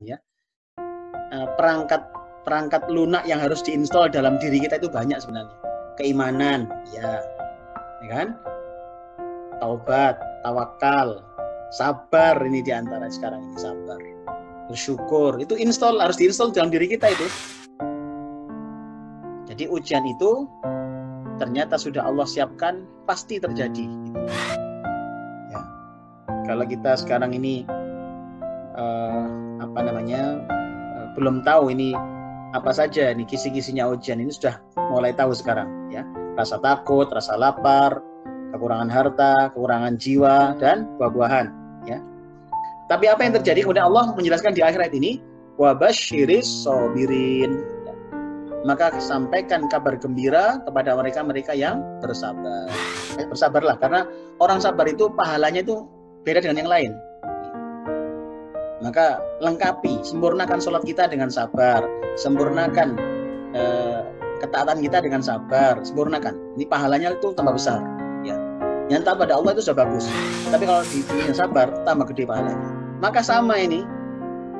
ya. Perangkat lunak yang harus diinstal dalam diri kita itu banyak sebenarnya. Keimanan, ya kan? Taubat, tawakal, sabar, ini diantara sekarang ini sabar, bersyukur, itu harus diinstal dalam diri kita itu. Jadi ujian itu ternyata sudah Allah siapkan, pasti terjadi. Ya. Kalau kita sekarang ini belum tahu ini apa saja ini kisi-kisinya ujian, ini sudah mulai tahu sekarang, ya. Rasa takut, rasa lapar, kekurangan harta, kekurangan jiwa, dan buah-buahan, ya. Tapi apa yang terjadi? Kemudian Allah menjelaskan di akhirat ini, wabasyiris sobirin, ya. Maka sampaikan kabar gembira kepada mereka yang bersabar. Bersabarlah, karena orang sabar itu pahalanya itu beda dengan yang lain. Maka lengkapi, sempurnakan sholat kita dengan sabar, sempurnakan ketaatan kita dengan sabar, sempurnakan. Ini pahalanya itu tambah besar, ya. Yang taat pada Allah itu sudah bagus, tapi kalau diberikan sabar, tambah gede pahalanya. Maka sama ini,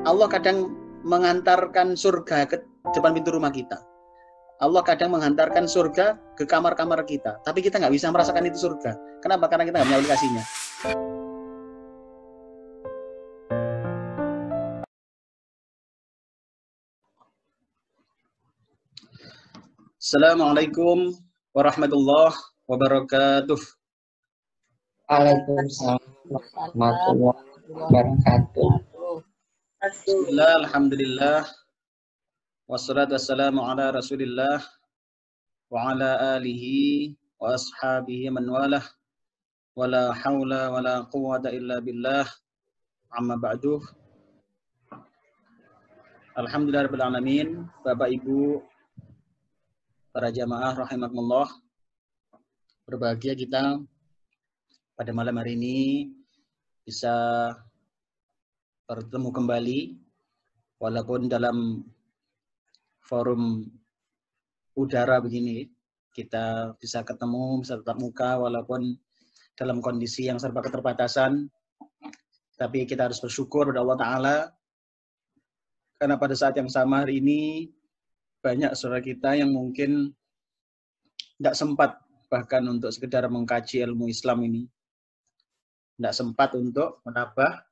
Allah kadang mengantarkan surga ke depan pintu rumah kita. Allah kadang menghantarkan surga ke kamar-kamar kita, tapi kita nggak bisa merasakan itu surga. Kenapa? Karena kita nggak punya aplikasinya. Assalamualaikum warahmatullahi wabarakatuh. Waalaikumsalam warahmatullahi wabarakatuh. Bismillah, alhamdulillah, wassalatu wassalamu ala rasulillah wa ala alihi wa ashabihi man walah, wala hawla wala quwwata illa billah, amma ba'du. Alhamdulillah rabbil alamin. Bapak Ibu, para jamaah rahimakumullah, berbahagia kita pada malam hari ini bisa bertemu kembali, walaupun dalam forum udara begini, kita bisa ketemu, bisa tatap muka, walaupun dalam kondisi yang serba keterbatasan, tapi kita harus bersyukur kepada Allah Ta'ala, karena pada saat yang sama hari ini, banyak saudara kita yang mungkin tidak sempat bahkan untuk sekedar mengkaji ilmu Islam ini, tidak sempat untuk menambah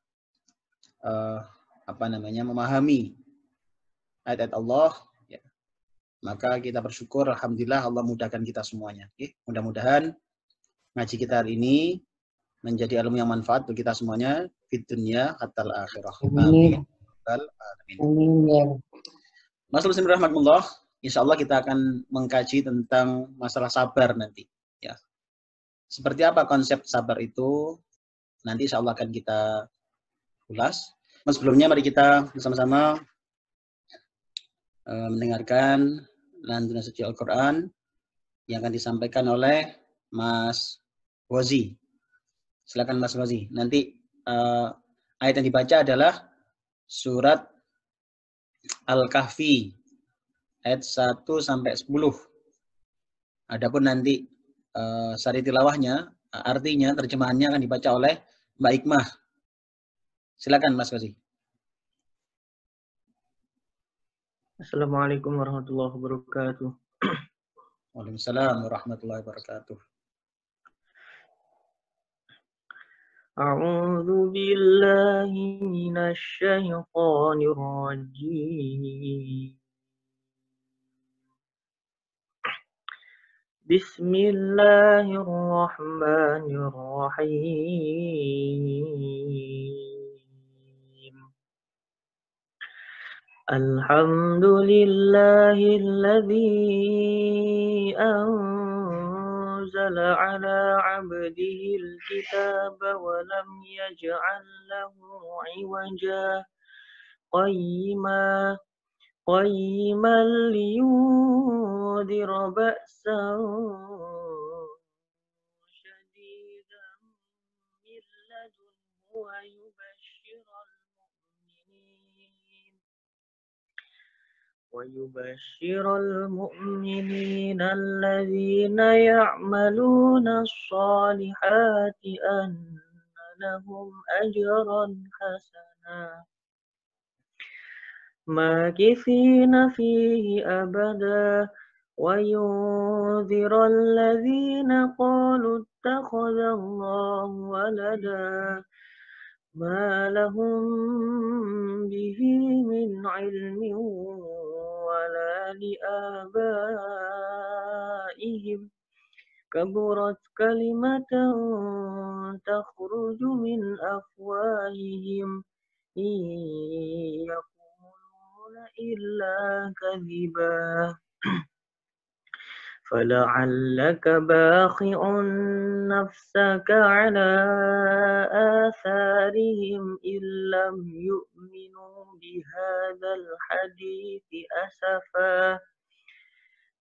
memahami ayat-ayat Allah, ya. Maka kita bersyukur, alhamdulillah Allah mudahkan kita semuanya. Mudah-mudahan ngaji kita hari ini menjadi ilmu yang manfaat untuk kita semuanya di dunia hatal akhirah. Amin. Amin. Mas Muslim rahmatullah, insya Allah kita akan mengkaji tentang masalah sabar nanti, ya. Seperti apa konsep sabar itu nanti insya Allah akan kita ulas. Mas, sebelumnya mari kita bersama-sama mendengarkan lantunan suci Al-Quran yang akan disampaikan oleh Mas Wazi. Silakan Mas Wazi. Nanti ayat yang dibaca adalah surat Al-Kahfi ayat 1 sampai 10. Adapun nanti sari tilawahnya, artinya terjemahannya akan dibaca oleh Mbak Hikmah. Silakan Mas Wazi. Assalamualaikum warahmatullahi wabarakatuh. Waalaikumsalam warahmatullahi wabarakatuh. A'udzu billahi minasy syaithanir rajim. Bismillahirrahmanirrahim. Alhamdulillahilladzi anzala ala 'abdihil kitaba wa lam yaj'al lahu 'iwaja qayyiman liyundhira ba'san shadidan min ladunhu wa ويبشر المؤمنين الذين يعملون الصالحات أن لهم أجرا حسنا ماكثين فيه أبدا وينذر الذين قالوا اتخذ الله ولدا ما لهم به من علم ولا لآبائهم كبرت كلمة تخرج من أفواههم إن يقولون إلا كذبا فلعلك باخع نفسك على آثارهم إن لم يؤمنوا بهذا الحديث أسفا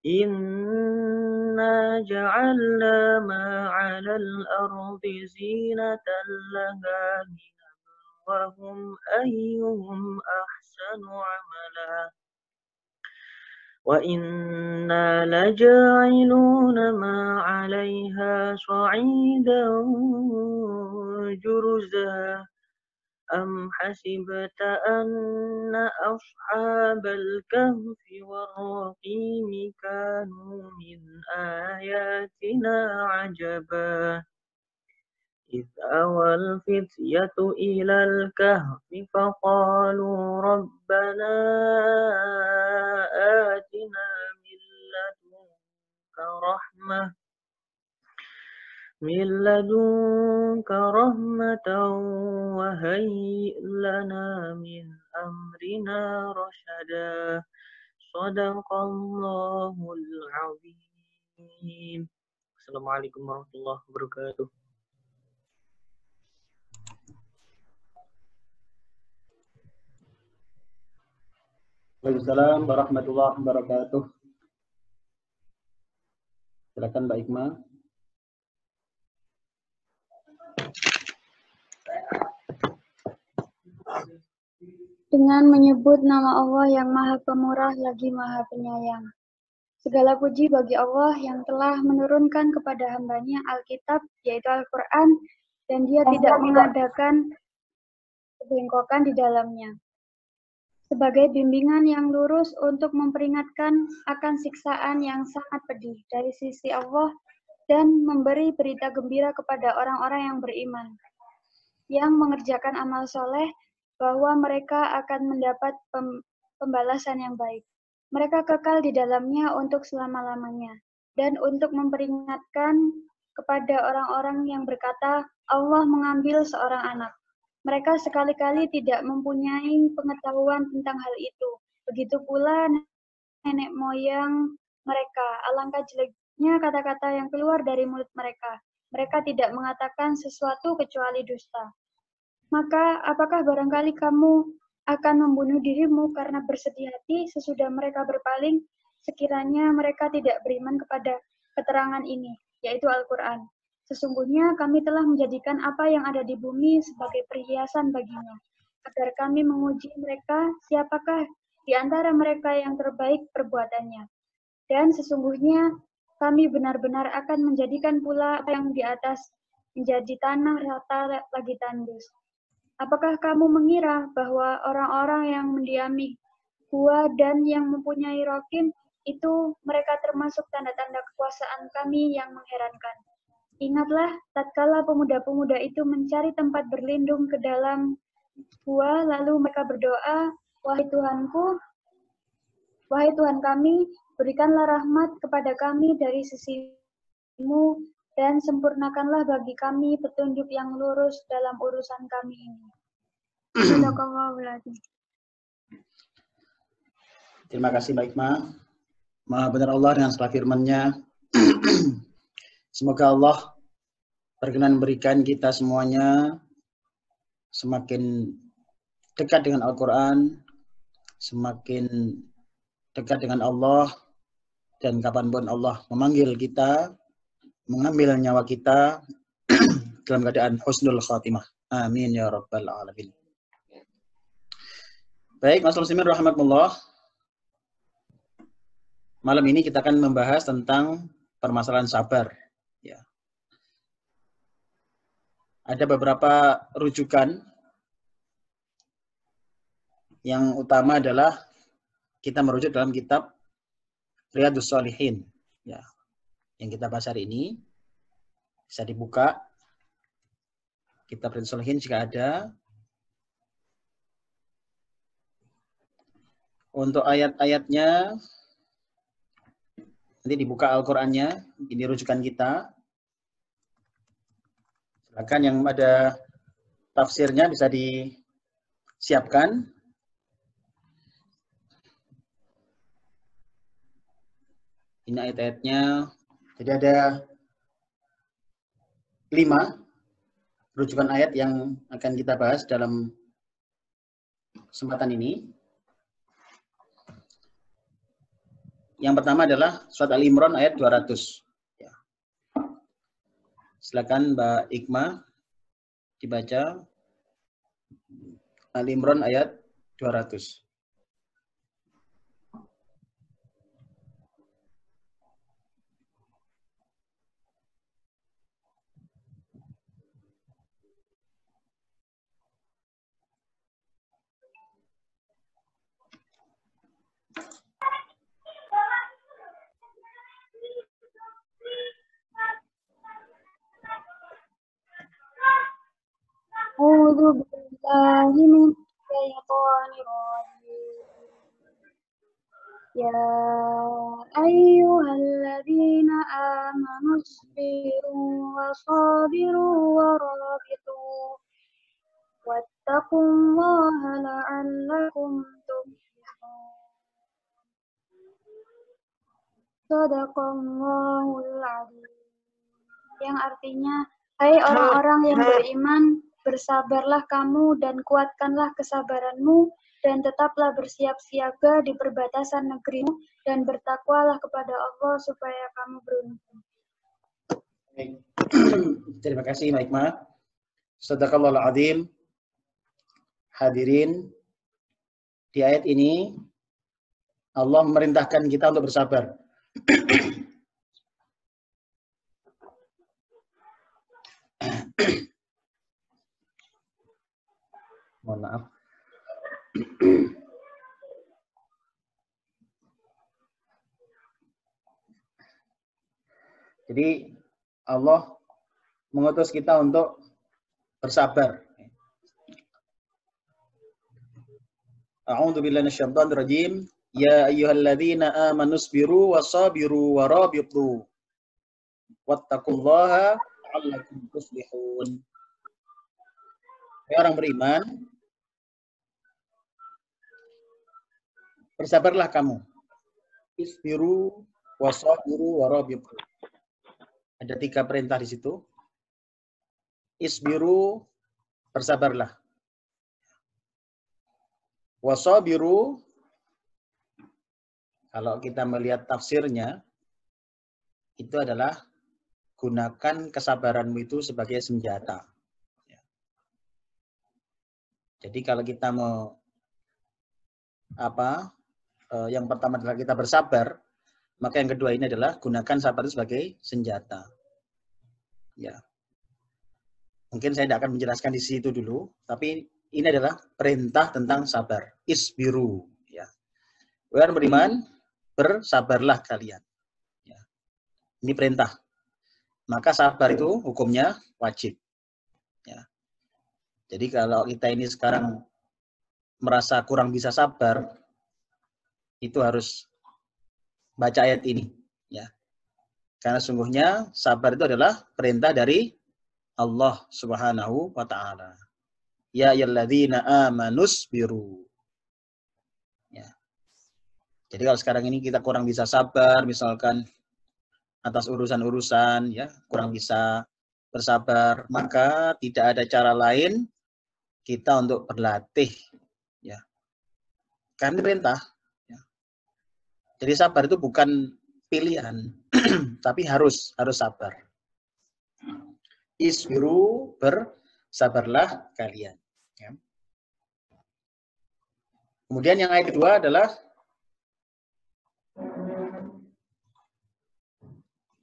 إنا جعلنا ما على الأرض زينة لها لنبلوهم أيهم أحسن عملا وإنا لجاعلون ما عليها صعيدا جرزا أم حسبت أن أصحاب الكهف والرقيم كانوا من آياتنا عجبا إذ أوى الفتية إلى الكهف فقالوا ربنا آتنا من لدنك رحمة وهيئ لنا من أمرنا رشدا صدق الله العظيم. Assalamualaikum warahmatullahi wabarakatuh. Waalaikumsalam warahmatullahi wabarakatuh. Silakan Mbak Ikma. Dengan menyebut nama Allah yang Maha Pemurah lagi Maha Penyayang. Segala puji bagi Allah yang telah menurunkan kepada hambanya Alkitab, yaitu Al-Quran, dan Dia tidak mengadakan kebengkokan di dalamnya. Sebagai bimbingan yang lurus untuk memperingatkan akan siksaan yang sangat pedih dari sisi Allah dan memberi berita gembira kepada orang-orang yang beriman, yang mengerjakan amal soleh, bahwa mereka akan mendapat pembalasan yang baik. Mereka kekal di dalamnya untuk selama-lamanya. Dan untuk memperingatkan kepada orang-orang yang berkata, Allah mengambil seorang anak. Mereka sekali-kali tidak mempunyai pengetahuan tentang hal itu. Begitu pula nenek moyang mereka. Alangkah jeleknya kata-kata yang keluar dari mulut mereka. Mereka tidak mengatakan sesuatu kecuali dusta. Maka apakah barangkali kamu akan membunuh dirimu karena bersedih hati sesudah mereka berpaling, sekiranya mereka tidak beriman kepada keterangan ini, yaitu Al-Quran. Sesungguhnya kami telah menjadikan apa yang ada di bumi sebagai perhiasan baginya, agar kami menguji mereka siapakah di antara mereka yang terbaik perbuatannya. Dan sesungguhnya kami benar-benar akan menjadikan pula apa yang di atas menjadi tanah rata lagi tandus. Apakah kamu mengira bahwa orang-orang yang mendiami gua dan yang mempunyai rokim itu mereka termasuk tanda-tanda kekuasaan kami yang mengherankan? Ingatlah, tatkala pemuda-pemuda itu mencari tempat berlindung ke dalam gua, lalu mereka berdoa, wahai Tuhan kami, berikanlah rahmat kepada kami dari sisimu, dan sempurnakanlah bagi kami petunjuk yang lurus dalam urusan kami ini. Terima kasih Mbak Ikma. Maha benar Allah dengan segala firman-Nya. Semoga Allah berkenan memberikan kita semuanya semakin dekat dengan Al-Quran, semakin dekat dengan Allah, dan kapanpun Allah memanggil kita, mengambil nyawa kita dalam keadaan husnul khatimah. Amin ya rabbal alamin. Baik, Mas Muslimin rahimakumullah. Malam ini kita akan membahas tentang permasalahan sabar. Ya. Ada beberapa rujukan yang utama adalah kita merujuk dalam kitab Riyadhus Shalihin. Ya, yang kita bahas hari ini bisa dibuka kitab Riyadhus Shalihin jika ada. Untuk ayat-ayatnya nanti dibuka Al-Qur'annya, ini rujukan kita. Silakan yang ada tafsirnya bisa disiapkan. Ini ayat-ayatnya. Jadi ada 5 rujukan ayat yang akan kita bahas dalam kesempatan ini. Yang pertama adalah surat Al-Imran ayat 200. Ya. Silakan Mbak Ikma dibaca Al-Imran ayat 200. A'udzu billahi minasyaitonir rajim. Ya ayyuhalladzina amanu sabiru wa sabiru wa rabitu wattaqullaha la'allakum tuflihun. Shadaqallahul adzim. Yang artinya, hai orang-orang yang beriman, bersabarlah kamu dan kuatkanlah kesabaranmu dan tetaplah bersiap siaga di perbatasan negerimu dan bertakwalah kepada Allah supaya kamu beruntung. Terima kasih Mbak Ikma. Shadaqallahul adzim. Hadirin, di ayat ini Allah memerintahkan kita untuk bersabar. Mohon maaf. Jadi Allah mengutus kita untuk bersabar. A'udzu billahi minasyaitonir rajim. Ya ayyuhalladzina amanu sabiru wasabiru warabitu wattaqullaha la'allakum tuflihun. Hai orang beriman, bersabarlah kamu. Isbiru wasabiru warabitu. Ada 3 perintah di situ. Isbiru, bersabarlah. Wasabiru, kalau kita melihat tafsirnya, itu adalah gunakan kesabaranmu itu sebagai senjata. Jadi kalau kita mau yang pertama adalah kita bersabar, maka yang kedua ini adalah gunakan sabar itu sebagai senjata. Ya. Mungkin saya tidak akan menjelaskan di situ dulu, tapi ini adalah perintah tentang sabar. Isbiru. Ya. Wahai beriman, bersabarlah kalian. Ya. Ini perintah. Maka sabar itu hukumnya wajib. Ya. Jadi kalau kita ini sekarang merasa kurang bisa sabar, itu harus baca ayat ini. Ya. Karena sungguhnya sabar itu adalah perintah dari Allah Subhanahu wa Ta'ala. Ya ayyuhalladzina amanus biru. Ya. Jadi kalau sekarang ini kita kurang bisa sabar, misalkan atas urusan-urusan, ya kurang bisa bersabar, maka tidak ada cara lain kita untuk berlatih, ya. Karena perintah. Ya. Jadi sabar itu bukan pilihan, tapi harus sabar. Isbiru, bersabarlah kalian. Ya. Kemudian yang ayat kedua adalah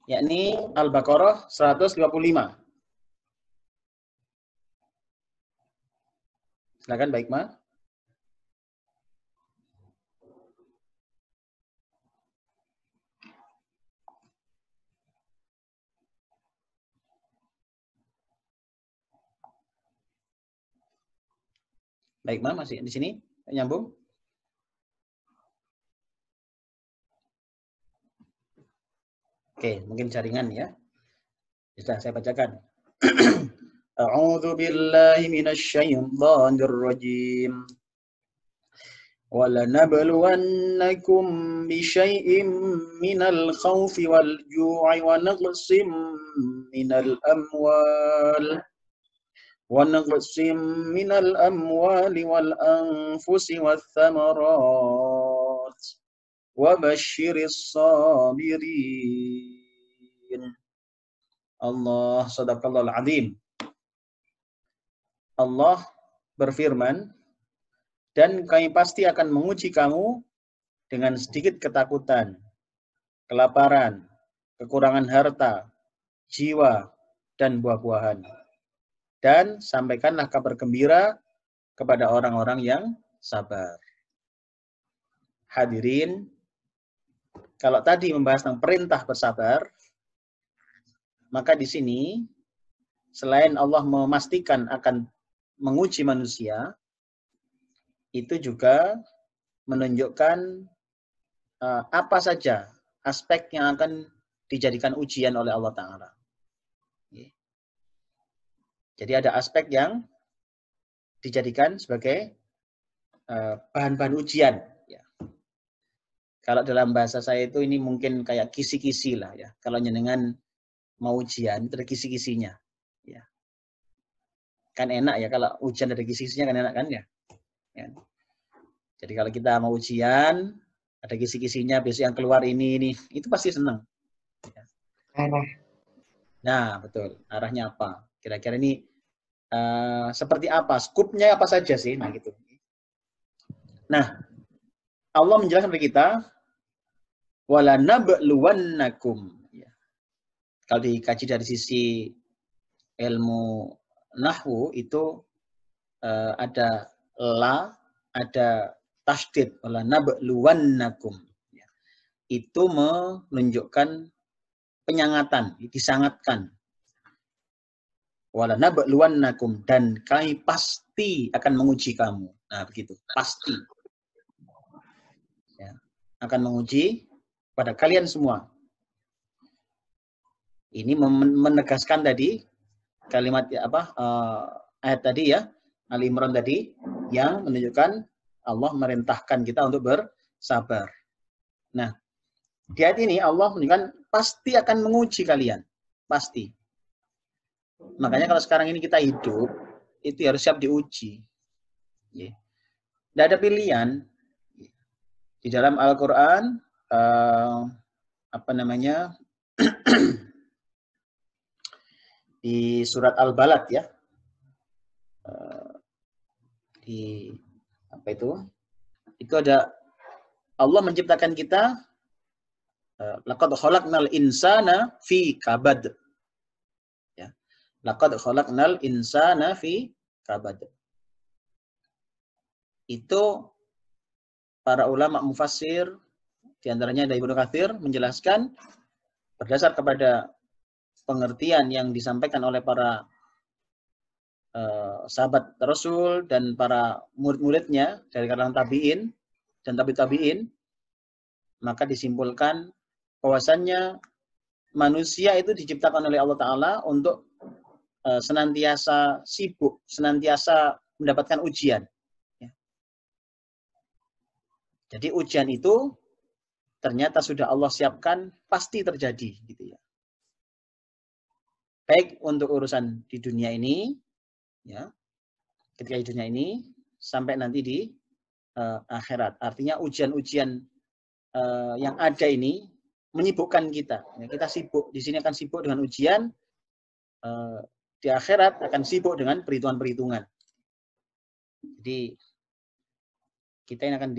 yakni Al-Baqarah 155. Silakan Mbak Ikma. Baik, Ma, masih di sini? Nyambung? Oke, mungkin jaringan ya. Bisa saya bacakan. A'udzu billahi minasyaitonir rajim. وَلَنَبْلُوَنَّكُمْ بِشَيْءٍ مِّنَ الْخَوْفِ وَالْجُوعِ وَنَقْصٍ مِّنَ الْأَمْوَالِ وَالْأَنفُسِ وَالثَّمَرَاتِ وَبَشِّرِ الصَّابِرِينَ. Allah sadaqallahul azim. Allah berfirman, dan kami pasti akan menguji kamu dengan sedikit ketakutan, kelaparan, kekurangan harta, jiwa, dan buah-buahan. Dan sampaikanlah kabar gembira kepada orang-orang yang sabar. Hadirin, kalau tadi membahas tentang perintah bersabar, maka di sini selain Allah memastikan akan menguji manusia, itu juga menunjukkan apa saja aspek yang akan dijadikan ujian oleh Allah Ta'ala. Jadi ada aspek yang dijadikan sebagai bahan-bahan ujian. Ya. Kalau dalam bahasa saya itu ini mungkin kayak kisi-kisi lah ya. Kalau jenengan mau ujian, itu ada kisi-kisinya. Ya. Kan enak ya kalau ujian ada kisi-kisinya kan enak kan ya. Ya. Jadi kalau kita mau ujian, ada kisi-kisinya, besok yang keluar ini, itu pasti senang. Ya. Arah. Nah, betul. Arahnya apa? Kira-kira ini seperti apa? Skupnya apa saja sih? Nah, gitu. Nah, Allah menjelaskan kepada kita, wala nabluwannakum. Ya. Kalau dikaji dari sisi ilmu nahwu itu ada la, ada tasydid, wala nabluwannakum. Ya. Itu menunjukkan penyangatan, disangatkan. Wala nabluwannakum, dan kami pasti akan menguji kamu. Nah, begitu. Pasti. Ya. Akan menguji pada kalian semua. Ini menegaskan tadi kalimat ayat tadi ya, Ali Imran tadi, yang menunjukkan Allah merintahkan kita untuk bersabar. Nah, di ayat ini Allah menunjukkan pasti akan menguji kalian. Pasti. Makanya kalau sekarang ini kita hidup, itu harus siap diuji. Tidak ada pilihan. Di dalam Al-Quran, di surat Al-Balad ya, di apa itu ada Allah menciptakan kita, laqad khalaqnal insana fi kabad. Ya. Laqad khalaqnal insana fi kabad. Itu para ulama mufassir, di antaranya dari Ibnu Katsir, menjelaskan berdasar kepada pengertian yang disampaikan oleh para sahabat Rasul dan para murid-muridnya dari kalangan tabi'in dan tabi'in, maka disimpulkan bahwasannya manusia itu diciptakan oleh Allah Ta'ala untuk senantiasa sibuk, senantiasa mendapatkan ujian. Ya. Jadi ujian itu ternyata sudah Allah siapkan, pasti terjadi, gitu ya. Baik untuk urusan di dunia ini, ya, ketika di dunia ini sampai nanti di akhirat. Artinya ujian-ujian yang ada ini menyibukkan kita. Ya, kita sibuk di sini akan sibuk dengan ujian, di akhirat akan sibuk dengan perhitungan-perhitungan. Jadi kita ini akan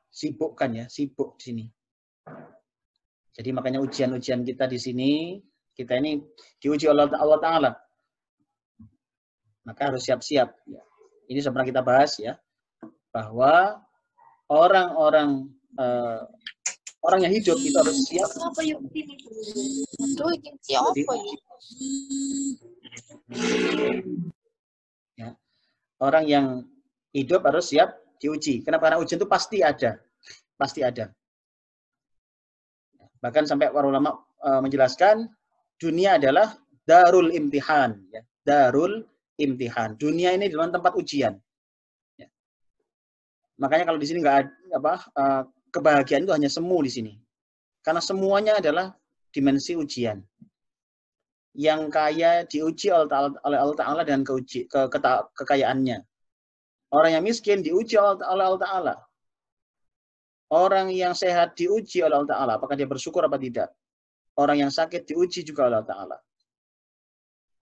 sibukkan ya, sibuk di sini. Jadi makanya ujian-ujian kita di sini, kita ini diuji oleh Allah Ta'ala. Maka harus siap-siap. Ya. Ini sudah pernah kita bahas ya, bahwa orang-orang yang hidup itu harus siap. Ya. Orang yang Hidup harus siap diuji. Kenapa? Karena ujian itu pasti ada. Pasti ada. Bahkan sampai para ulama menjelaskan, dunia adalah darul imtihan. Ya. Darul imtihan. Dunia ini adalah tempat ujian. Ya. Makanya kalau di sini nggak ada kebahagiaan itu hanya semu di sini. Karena semuanya adalah dimensi ujian. Yang kaya diuji oleh Allah Ta'ala dengan kekayaannya. Orang yang miskin diuji oleh Allah Ta'ala. Orang yang sehat diuji oleh Allah Ta'ala. Apakah dia bersyukur apa tidak. Orang yang sakit diuji juga oleh Allah Ta'ala.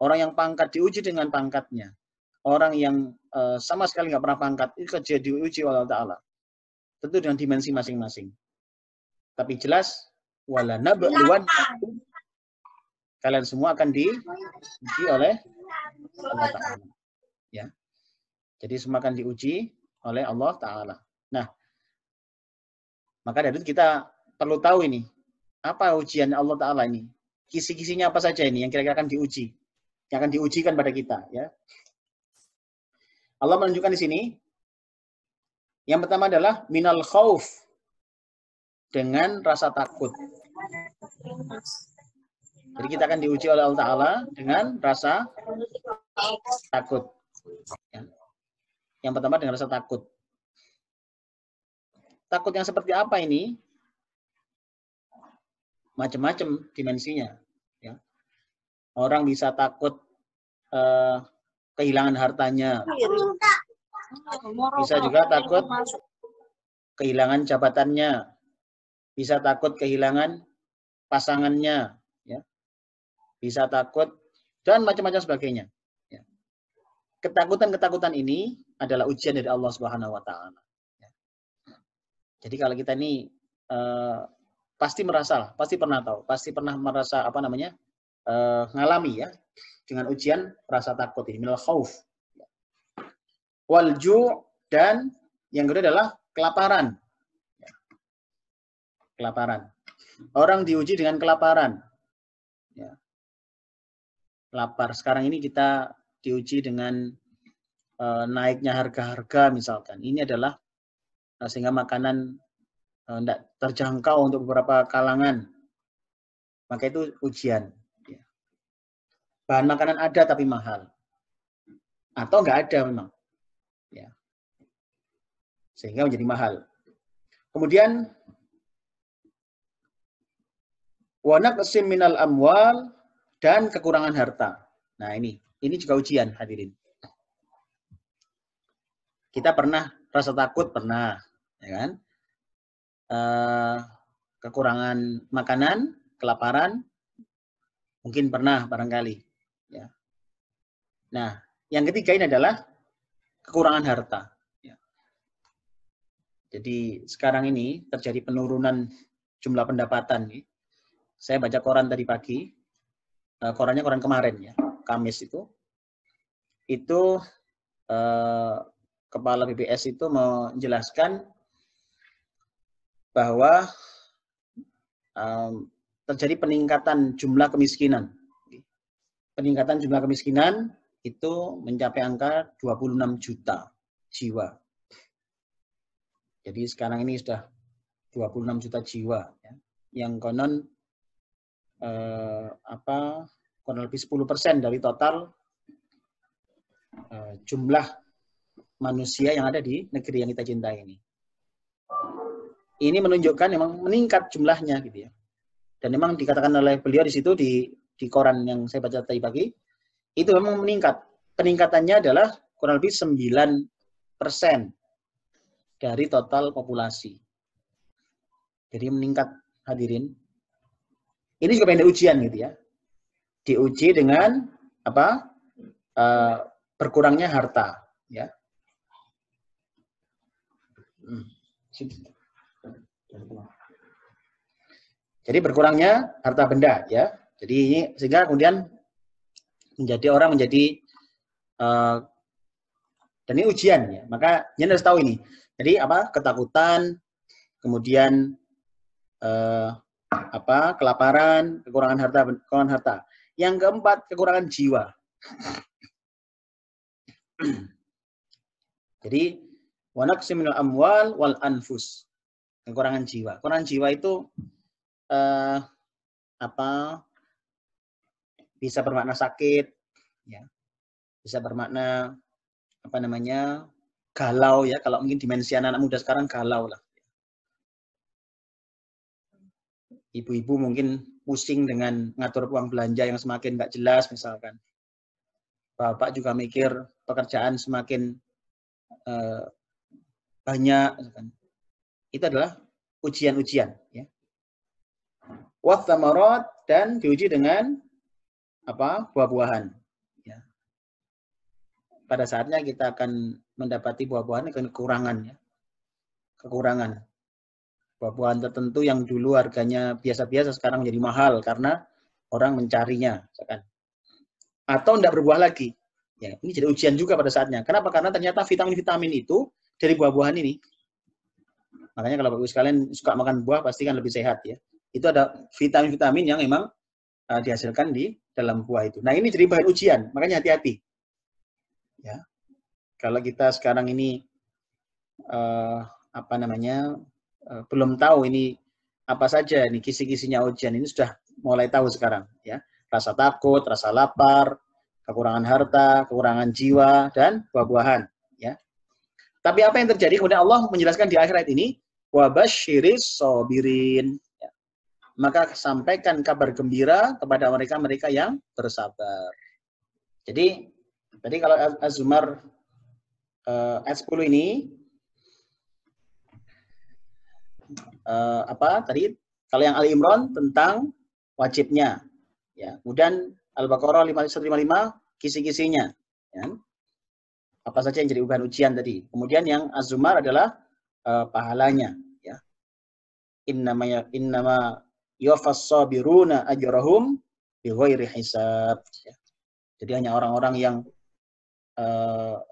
Orang yang pangkat diuji dengan pangkatnya. Orang yang sama sekali nggak pernah pangkat, itu saja diuji oleh Allah Ta'ala. Tentu dengan dimensi masing-masing. Tapi jelas, wala nabluwan, kalian semua akan diuji oleh Allah Ta'ala. Ya. Jadi semua akan diuji oleh Allah Ta'ala. Nah, maka dari itu kita perlu tahu ini. Apa ujian Allah Ta'ala ini? Kisi-kisinya apa saja ini yang kira-kira akan diuji? Yang akan diujikan pada kita. Ya. Allah menunjukkan di sini. Yang pertama adalah minal khauf. Dengan rasa takut. Jadi kita akan diuji oleh Allah Ta'ala dengan rasa takut. Ya. Yang pertama dengan rasa takut. Takut yang seperti apa ini? Macam-macam dimensinya. Ya. Orang bisa takut kehilangan hartanya. Bisa juga takut kehilangan jabatannya. Bisa takut kehilangan pasangannya. Ya. Bisa takut dan macam-macam sebagainya. Ya. Ketakutan-ketakutan ini adalah ujian dari Allah Subhanahu wa Ta'ala. Ya. Jadi kalau kita ini pasti merasa, pasti pernah tahu, pasti pernah merasa ngalami ya dengan ujian rasa takut ini, minal khauf. Wal ju' dan yang kedua adalah kelaparan. Ya. Kelaparan. Orang diuji dengan kelaparan. Ya. Lapar. Sekarang ini kita diuji dengan naiknya harga-harga misalkan. Ini adalah sehingga makanan tidak terjangkau untuk beberapa kalangan. Maka itu ujian. Ya. Bahan makanan ada tapi mahal. Atau nggak ada memang. Ya. Sehingga menjadi mahal. Kemudian wa naqsim minal amwal dan kekurangan harta. Nah ini juga ujian hadirin. Kita pernah rasa takut, pernah, ya kan? Kekurangan makanan, kelaparan, mungkin pernah barangkali. Ya. Nah, yang ketiga ini adalah kekurangan harta. Ya. Jadi sekarang ini terjadi penurunan jumlah pendapatan. Ya. Saya baca koran tadi pagi, korannya koran kemarin ya, Kamis itu Kepala BPS itu menjelaskan bahwa terjadi peningkatan jumlah kemiskinan. Peningkatan jumlah kemiskinan itu mencapai angka 26 juta jiwa. Jadi sekarang ini sudah 26 juta jiwa. Ya, yang konon kurang lebih 10% dari total jumlah manusia yang ada di negeri yang kita cintai ini. Ini menunjukkan memang meningkat jumlahnya gitu ya. Dan memang dikatakan oleh beliau di situ di koran yang saya baca tadi pagi, itu memang meningkat. Peningkatannya adalah kurang lebih 9% dari total populasi. Jadi meningkat hadirin. Ini juga pengen ujian gitu ya. Diuji dengan berkurangnya harta ya. Jadi berkurangnya harta benda ya. Jadi ini sehingga kemudian orang menjadi dan ini ujian ya. Maka ini harus tahu ini. Jadi ketakutan, kemudian kelaparan, kekurangan harta. Yang keempat, kekurangan jiwa. Jadi wa naqsim minal amwal wal anfus. Kekurangan jiwa. Kekurangan jiwa itu bisa bermakna sakit, ya. Bisa bermakna galau ya. Kalau mungkin dimensi anak muda sekarang galau lah. Ibu-ibu mungkin pusing dengan ngatur uang belanja yang semakin nggak jelas misalkan. Bapak juga mikir pekerjaan semakin banyak. Misalkan. Itu adalah ujian-ujian. Ya. Wat thamarat, dan diuji dengan buah-buahan. Ya. Pada saatnya kita akan mendapati buah-buahan dengan kekurangan. Ya. Kekurangan. Buah-buahan tertentu yang dulu harganya biasa-biasa sekarang menjadi mahal karena orang mencarinya. Misalkan. Atau tidak berbuah lagi. Ya, ini jadi ujian juga pada saatnya. Kenapa? Karena ternyata vitamin-vitamin itu dari buah-buahan ini. Makanya kalau Bapak Ibu sekalian suka makan buah pasti kan lebih sehat ya. Itu ada vitamin-vitamin yang memang dihasilkan di dalam buah itu. Nah, ini jadi bahan ujian, makanya hati-hati. Ya. Kalau kita sekarang ini belum tahu ini apa saja nih kisi-kisinya ujian, ini sudah mulai tahu sekarang ya. Rasa takut, rasa lapar, kekurangan harta, kekurangan jiwa, dan buah-buahan ya. Tapi apa yang terjadi? Kemudian Allah menjelaskan di akhirat ini, wa basyiris sabirin. Ya. Maka sampaikan kabar gembira kepada mereka-mereka yang bersabar. Jadi tadi kalau Az-Zumar ayat 10 ini tadi kalau yang Ali Imran tentang wajibnya. Ya. Kemudian Al-Baqarah 555 kisi-kisinya. Ya. Apa saja yang jadi bahan ujian tadi. Kemudian yang Az-Zumar adalah pahalanya. Ya. Innama yuwaffas sabiruna ajrahum bighairi hisab. Ya. Jadi hanya orang-orang yang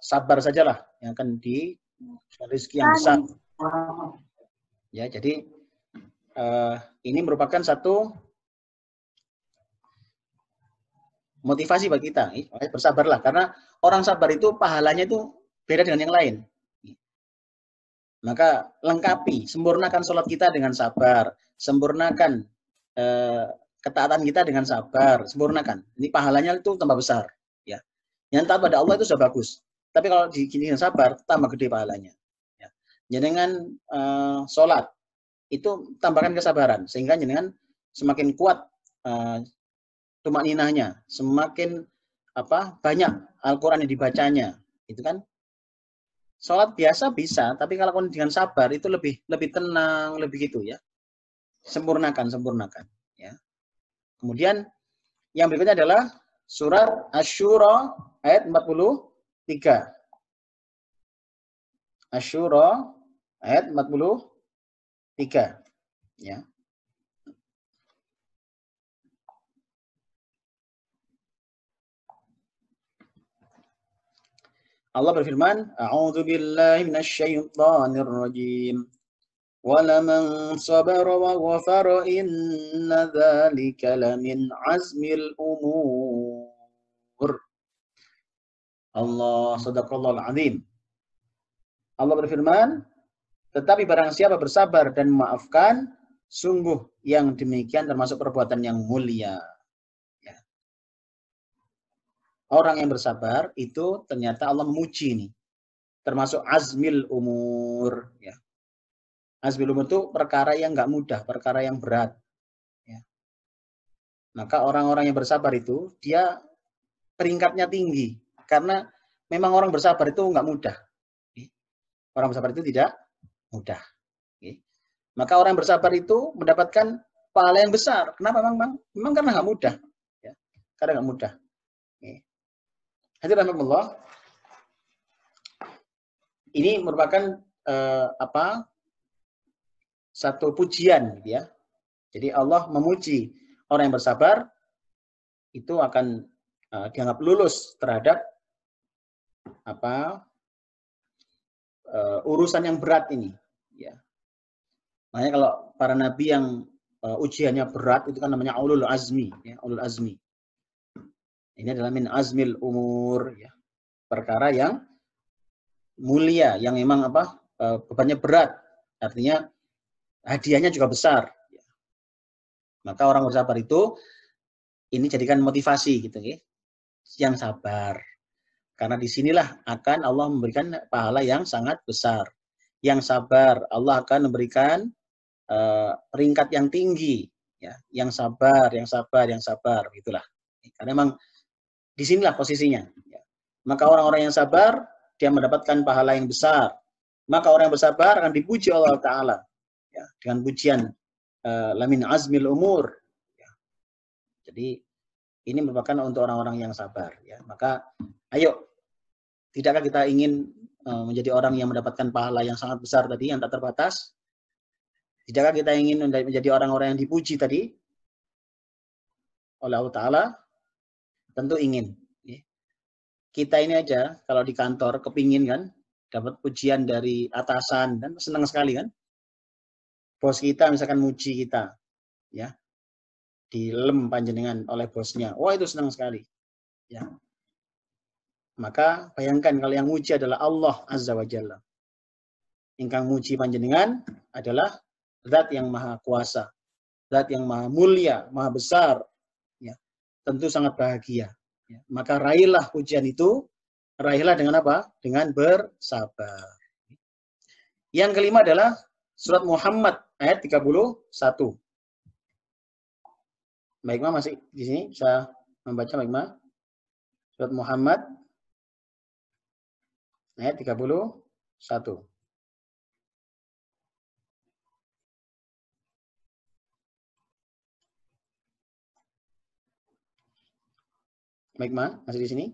sabar sajalah yang akan di rezeki yang besar. Ya, jadi ini merupakan satu motivasi bagi kita, bersabarlah, karena orang sabar itu pahalanya itu beda dengan yang lain. Maka lengkapi, sempurnakan sholat kita dengan sabar, sempurnakan ketaatan kita dengan sabar, sempurnakan. Ini pahalanya itu tambah besar. Ya. Yang taat pada Allah itu sudah bagus. Tapi kalau dengan sabar, tambah gede pahalanya. Ya. Dengan sholat, itu tambahkan kesabaran, sehingga dengan semakin kuat tumakninahnya, semakin banyak Al-Quran yang dibacanya, itu kan. Sholat biasa bisa, tapi kalau dengan sabar itu lebih tenang, lebih gitu ya. Sempurnakan. Ya. Kemudian yang berikutnya adalah surat Asy-Syura ayat 43. Asy-Syura ayat 43. Ya. Allah berfirman, A'udzu billahi minasyaitonir rajim. Wa laman sabara wa ghafara inna dzalika lamin azmil umur. Allah sadaqallahul azim. Allah berfirman, tetapi barang siapa bersabar dan memaafkan, sungguh yang demikian termasuk perbuatan yang mulia. Orang yang bersabar itu ternyata Allah memuji nih. Termasuk azmil umur. Ya. Azmil umur itu perkara yang nggak mudah, perkara yang berat. Ya. Maka orang-orang yang bersabar itu, dia peringkatnya tinggi. Karena memang orang bersabar itu nggak mudah. Orang bersabar itu tidak mudah. Maka orang yang bersabar itu mendapatkan pahala yang besar. Kenapa? Memang karena nggak mudah. Ya. Karena nggak mudah. Hadirin rahimakumullah, ini merupakan satu pujian, ya. Jadi Allah memuji orang yang bersabar itu akan dianggap lulus terhadap urusan yang berat ini. Ya. Makanya kalau para nabi yang ujiannya berat itu kan namanya ulul azmi, ya, ulul azmi. Ini adalah min azmil umur, ya. Perkara yang mulia, yang memang bebannya berat, artinya hadiahnya juga besar. Maka orang bersabar itu ini jadikan motivasi gitu ya. Yang sabar. Karena disinilah akan Allah memberikan pahala yang sangat besar. Yang sabar, Allah akan memberikan peringkat yang tinggi. Ya, yang sabar, gitulah. Karena memang disinilah posisinya. Ya. Maka orang-orang yang sabar, dia mendapatkan pahala yang besar. Maka orang yang bersabar akan dipuji Allah Ta'ala. Ya, dengan pujian lamin azmil umur. Ya. Jadi ini merupakan untuk orang-orang yang sabar. Ya. Maka ayo, tidakkah kita ingin menjadi orang yang mendapatkan pahala yang sangat besar tadi, yang tak terbatas? Tidakkah kita ingin menjadi orang-orang yang dipuji tadi oleh Allah Ta'ala? Tentu ingin. Kita ini aja kalau di kantor kepingin kan dapat pujian dari atasan, kan senang sekali kan? Bos kita misalkan muji kita, ya, dilem panjenengan oleh bosnya, wah itu senang sekali, ya. Maka bayangkan kalau yang muji adalah Allah Azza wa Jalla. Ingkang muji panjenengan adalah Zat yang maha kuasa, Zat yang maha mulia, maha besar, ya. Tentu sangat bahagia. Ya. Maka raihlah pujian itu, raihlah dengan apa? Dengan bersabar. Yang kelima adalah surat Muhammad ayat 31. Baik, Ma, masih di sini bisa membaca, baik, Ma? Surat Muhammad ayat 31. Baik, Ma, masih di sini?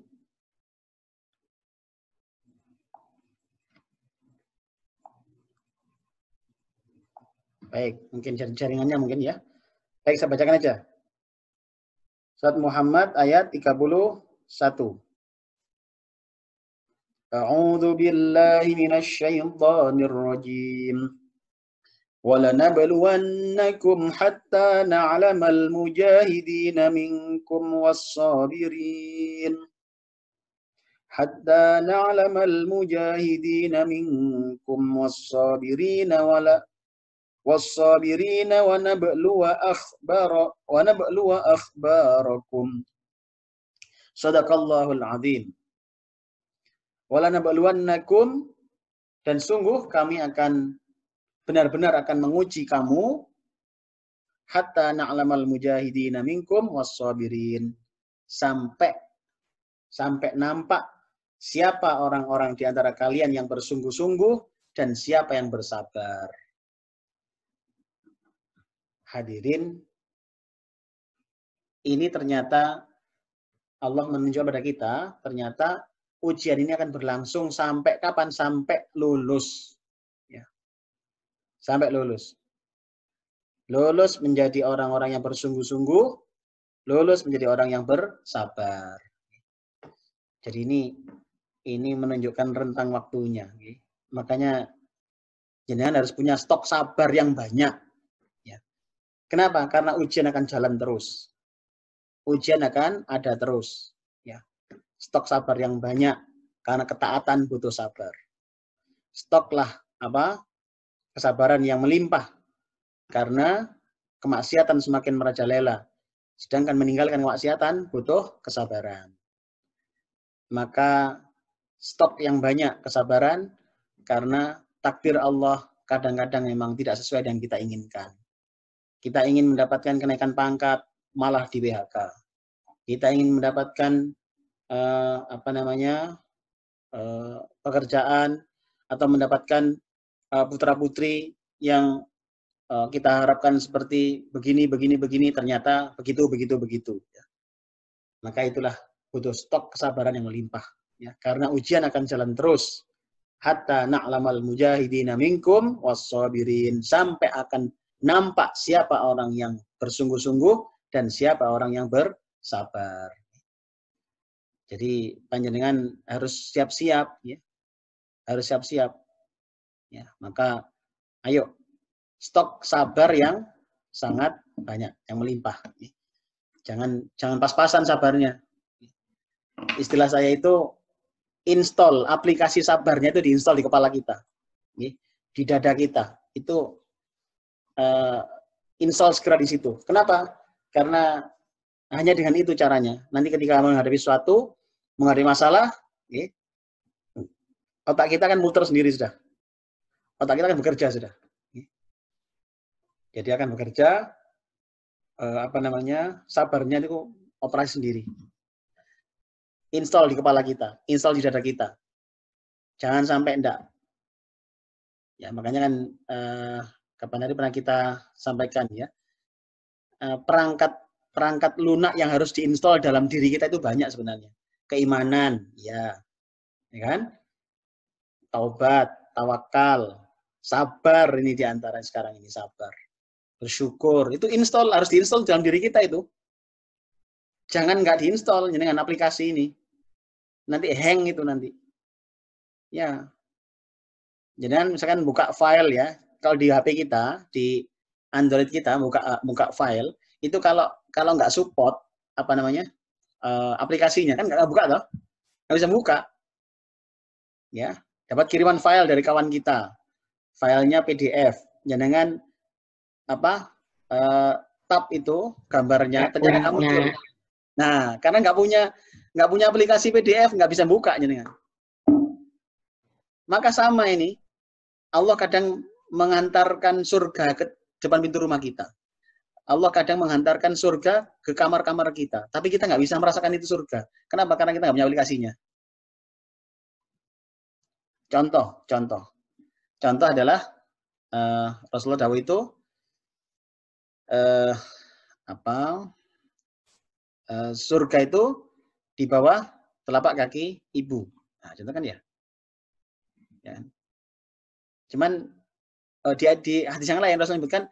Baik, mungkin jaringannya mungkin ya. Baik, saya bacakan aja. Surat Muhammad ayat 31. A'udzu billahi minasy syaithanir rajim. وَلَنَبْلُوَنَّكُمْ حَتَّى نَعْلَمَ الْمُجَاهِدِينَ مِنكُمْ وَالصَّابِرِينَ حَتَّى نَعْلَمَ الْمُجَاهِدِينَ مِنكُمْ وَالصَّابِرِينَ وَنَبْلُوَ أَخْبَارَكُمْ Shadaqallahul Azim. وَلَنَبْلُوَنَّكُمْ, dan sungguh kami akan benar-benar akan menguji kamu, hatta na'lamal mujahidina minkum was-sabirin, sampai nampak siapa orang-orang di antara kalian yang bersungguh-sungguh dan siapa yang bersabar. Hadirin, ini ternyata Allah menunjukkan pada kita, ternyata ujian ini akan berlangsung sampai kapan? Sampai lulus. Sampai lulus. Lulus menjadi orang-orang yang bersungguh-sungguh, lulus menjadi orang yang bersabar. Jadi ini menunjukkan rentang waktunya. Makanya jenengan harus punya stok sabar yang banyak. Ya. Kenapa? Karena ujian akan jalan terus. Ujian akan ada terus. Ya. Stok sabar yang banyak, karena ketaatan butuh sabar. Stoklah kesabaran yang melimpah, karena kemaksiatan semakin merajalela. Sedangkan meninggalkan kemaksiatan butuh kesabaran. Maka stok yang banyak kesabaran, karena takdir Allah kadang-kadang memang tidak sesuai dengan kita inginkan. Kita ingin mendapatkan kenaikan pangkat, malah di PHK. Kita ingin mendapatkan pekerjaan atau mendapatkan putra-putri yang kita harapkan seperti begini, ternyata begitu. Ya. Maka itulah butuh stok kesabaran yang melimpah. Ya. Karena ujian akan jalan terus. Hatta na'lamal mujahidina minkum was-sabirin. Sampai akan nampak siapa orang yang bersungguh-sungguh dan siapa orang yang bersabar. Jadi panjenengan harus siap-siap. Ya. Harus siap-siap. Ya, maka ayo stok sabar yang sangat banyak, yang melimpah. Jangan pas-pasan sabarnya. Istilah saya itu install aplikasi sabarnya itu diinstal di kepala kita, di dada kita. Itu install segera di situ. Kenapa? Karena hanya dengan itu caranya. Nanti ketika menghadapi sesuatu, menghadapi masalah, otak kita akan muter sendiri sudah. Otak kita akan bekerja sudah. Jadi akan bekerja, sabarnya itu operasi sendiri. Install di kepala kita, install di dada kita. Jangan sampai enggak. Ya, makanya kan kapan hari pernah kita sampaikan ya. Perangkat lunak yang harus diinstal dalam diri kita itu banyak sebenarnya. Keimanan, ya kan? Taubat, tawakal, sabar, ini diantara sekarang ini sabar. Bersyukur, itu harus diinstal dalam diri kita itu. Jangan nggak diinstal dengan aplikasi ini. Nanti hang itu nanti. Ya. Jadi misalkan buka file ya, kalau di HP kita, di Android kita buka file, itu kalau nggak support aplikasinya kan nggak buka toh, nggak bisa buka. Ya, dapat kiriman file dari kawan kita, filenya PDF, jangan tab itu gambarnya ternyata nggak muncul. Nah, karena nggak punya aplikasi PDF, nggak bisa buka jangan. Maka sama ini, Allah kadang mengantarkan surga ke depan pintu rumah kita. Allah kadang menghantarkan surga ke kamar-kamar kita. Tapi kita nggak bisa merasakan itu surga. Kenapa? Karena kita nggak punya aplikasinya. Contoh adalah Rasulullah dawuh itu surga itu di bawah telapak kaki ibu. Nah, contoh kan ya. Cuman di hadis yang lain Rasulullah menyebutkan